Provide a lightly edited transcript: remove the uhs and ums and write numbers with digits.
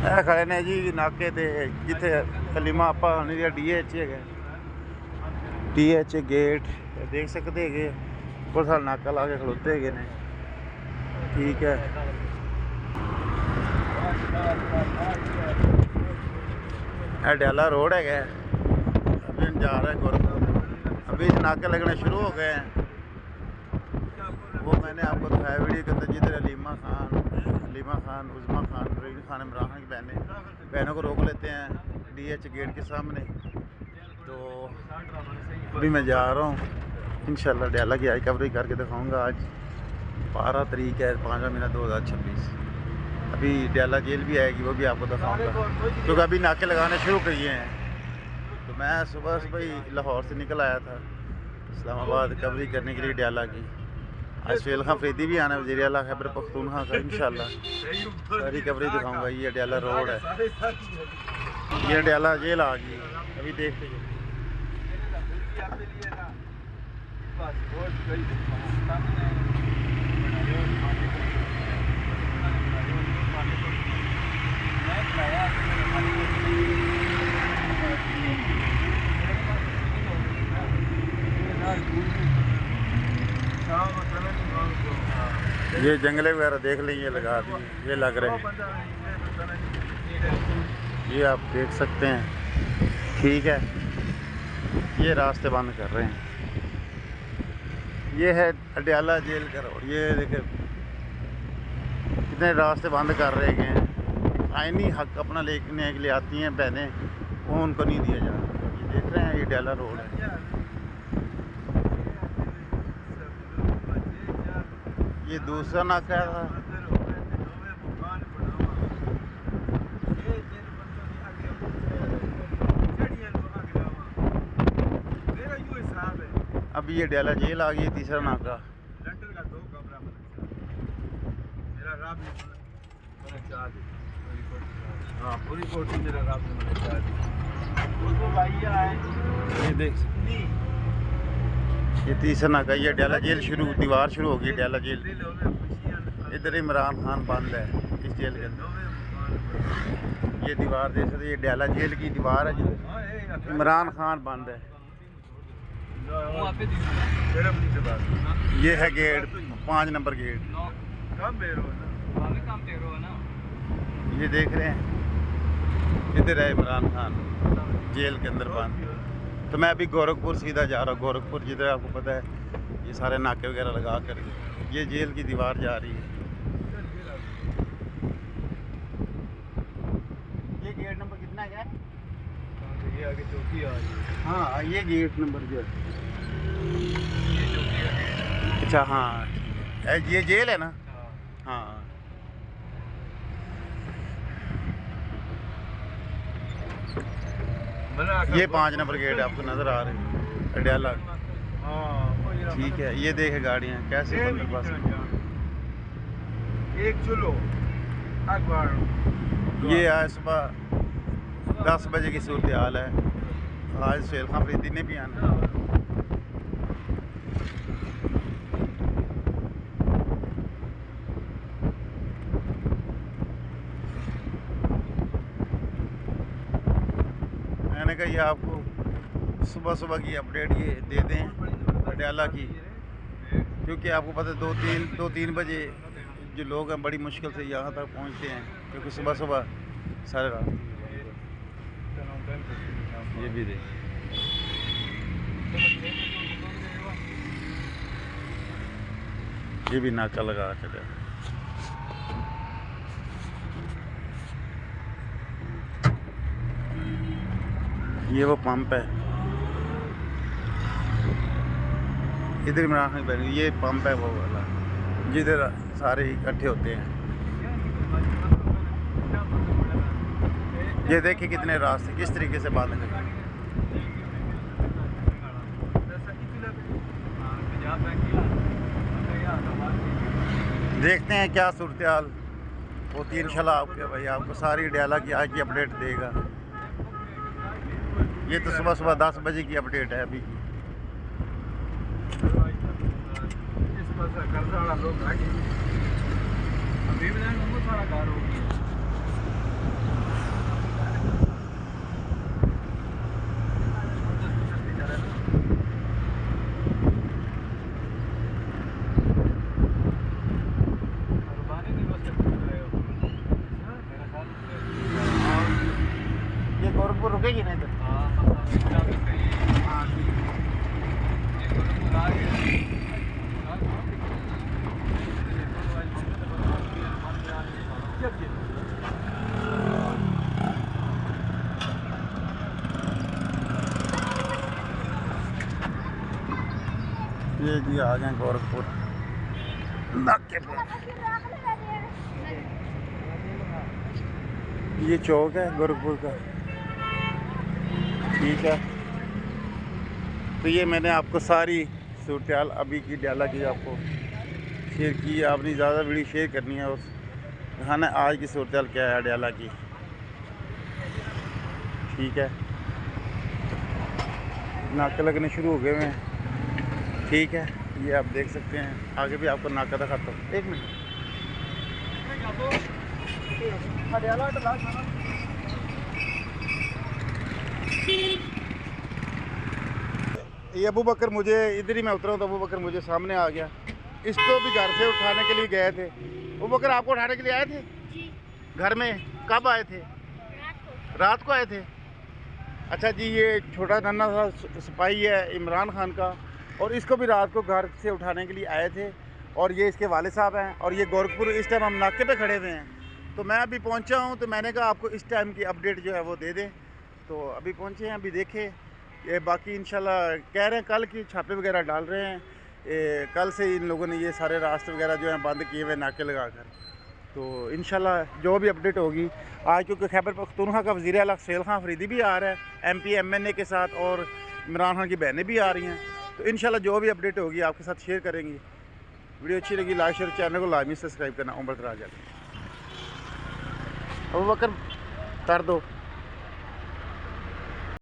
ਇਹ ਖੜੇ ਨੇ ਜੀ ਨਾਕੇ ਤੇ ਜਿੱਥੇ ਕਲੀਮਾ ਆਪਾਂ ਹੋਣੀ ਦੀ DH ਹੈਗਾ। DH गेट देख सकते है बहुत सारा नाका ला के खलोते है ने। ठीक है अड्याला रोड है, अभी जा रहा है गोरखपुर। अभी नाके लगने शुरू हो गए हैं। वो मैंने आपको दिखाया वीडियो के अंदर जिधर हलीमा खान, उज़मा खान, रहीम खान, इमरान खान की बहनों को रोक लेते हैं DH गेट के सामने। तो अभी मैं जा रहा हूँ इंशाल्लाह अड्याला की आज कवरेज करके दिखाऊंगा। आज 12 तारीख है 5वां महीना 2026। अभी अड्याला जेल भी आएगी, वो भी आपको दिखाऊंगा क्योंकि अभी नाके लगाने शुरू किए हैं। तो मैं सुबह ही लाहौर से निकल आया था इस्लामाबाद कवरेज करने के लिए अड्याला की। आज सुहेल खां फरीदी भी आना, वज़ीर आला खैबर पख्तूनख्वा का इंशाल्लाह सारी कवरेज दिखाऊंगा। ये अड्याला रोड है, ये अड्याला जेल आ गई। अभी देखते हैं ये जंगले वगैरह देख लें, ये लगा दी, ये लग रहे हैं, ये आप देख सकते हैं। ठीक है ये रास्ते बंद कर रहे हैं। ये है अड्याला जेल का रोड। ये देखे कितने रास्ते बंद कर रहे हैं। आईनी हक अपना लेने के लिए आती हैं बहनें, वो उनको नहीं दिया जा रहा। ये देख रहे हैं ये अड्याला रोड है। ये दूसरा नाका था। अब ये अड्याला जेल आ गई, तीसरा नाका। ये देख ये तीसरा नाका, ये अड्याला जेल शुरू, दीवार शुरू होगी अड्याला जेल। इधर इमरान खान बंद है इस जेल के अंदर। ये दीवार देख सकते, ये अड्याला जेल की दीवार है, इमरान खान बंद है। ये है गेट 5 नंबर गेट। ये देख रहे हैं इधर है इमरान खान जेल के अंदर बंद। तो मैं अभी गोरखपुर सीधा जा रहा हूँ। गोरखपुर जिधर आपको पता है ये सारे नाके वगैरह लगा कर ये जेल की दीवार जा रही है। ये गेट नंबर कितना है? ये आगे चौकी आ रही है। हाँ ये गेट नंबर जो है। अच्छा हाँ ये जेल है ना। हाँ ये 5 नंबर गेट आपको नज़र आ रहे हैं अड्याला। ठीक है ये देखे गाड़ियाँ कैसे बंदर पास। एक चलो ये आज सुबह 10 बजे की सूरत हाल है। आज सुहेल खां फरीदी ने भी आना। मैंने कहा ये आपको सुबह की अपडेट ये दे दें अड्याला की, क्योंकि आपको पता है 2-3 बजे जो लोग हैं बड़ी मुश्किल से यहाँ तक पहुँचते हैं, क्योंकि सुबह सारे रात। ये भी देख ये भी नाका लगा चले। ये वो पंप है, इधर इमरान खान बन। ये पंप है वो वाला जिधर सारे इकट्ठे होते हैं। ये देखिए कितने रास्ते किस तरीके से बंद हैं। देखते हैं क्या सूरत हाल होती है। इंशाल्लाह आपके भाई आपको सारी अड्याला की आज की अपडेट देगा। ये तो सुबह 10 बजे की अपडेट है अभी की। अभी रुकेगी ना इधर? ये जी आ गए गोरखपुर नाके पर। ये चौक है गोरखपुर का, ठीक है। तो ये मैंने आपको सारी सूरत अभी की डाला की आपको शेयर की। आपने ज़्यादा वीडियो शेयर करनी है और दिखाना आज की सूरत क्या है डाला की, ठीक है। नाके लगने शुरू हो गए हैं, ठीक है। ये आप देख सकते हैं, आगे भी आपको नाका दिखाता हूँ। एक मिनट, ये अबू बकर मुझे इधर ही मैं उतरा हूँ तो अबू बकर मुझे सामने आ गया। इसको भी घर से उठाने के लिए गए थे। अबू बकर आपको उठाने के लिए आए थे जी। घर में कब आए थे? रात को आए थे। अच्छा जी, ये छोटा नन्हा सा सिपाही है इमरान खान का, और इसको भी रात को घर से उठाने के लिए आए थे। और ये इसके वाले साहब हैं, और ये गोरखपुर इस टाइम हम नाके पे खड़े हुए हैं। तो मैं अभी पहुंचा हूं, तो मैंने कहा आपको इस टाइम की अपडेट जो है वो दे दें। तो अभी पहुंचे हैं, अभी देखें। ये बाकी इंशाल्लाह कह रहे हैं कल की छापे वगैरह डाल रहे हैं। कल से इन लोगों ने ये सारे रास्ते वगैरह जो हैं बंद किए हुए नाके लगा कर। तो इंशाल्लाह जो भी अपडेट होगी आज, क्योंकि खैबर पख्तूनख्वा का वज़ीर आला सहेल खान अफरीदी भी आ रहा है MP MNA के साथ, और इमरान खान की बहनें भी आ रही हैं। तो इंशाल्लाह जो भी अपडेट होगी आपके साथ शेयर करेंगे। वीडियो अच्छी लगी लाइक शेयर, चैनल को लाजमी सब्सक्राइब करना। उमर दराज। अबू बकर कर दो।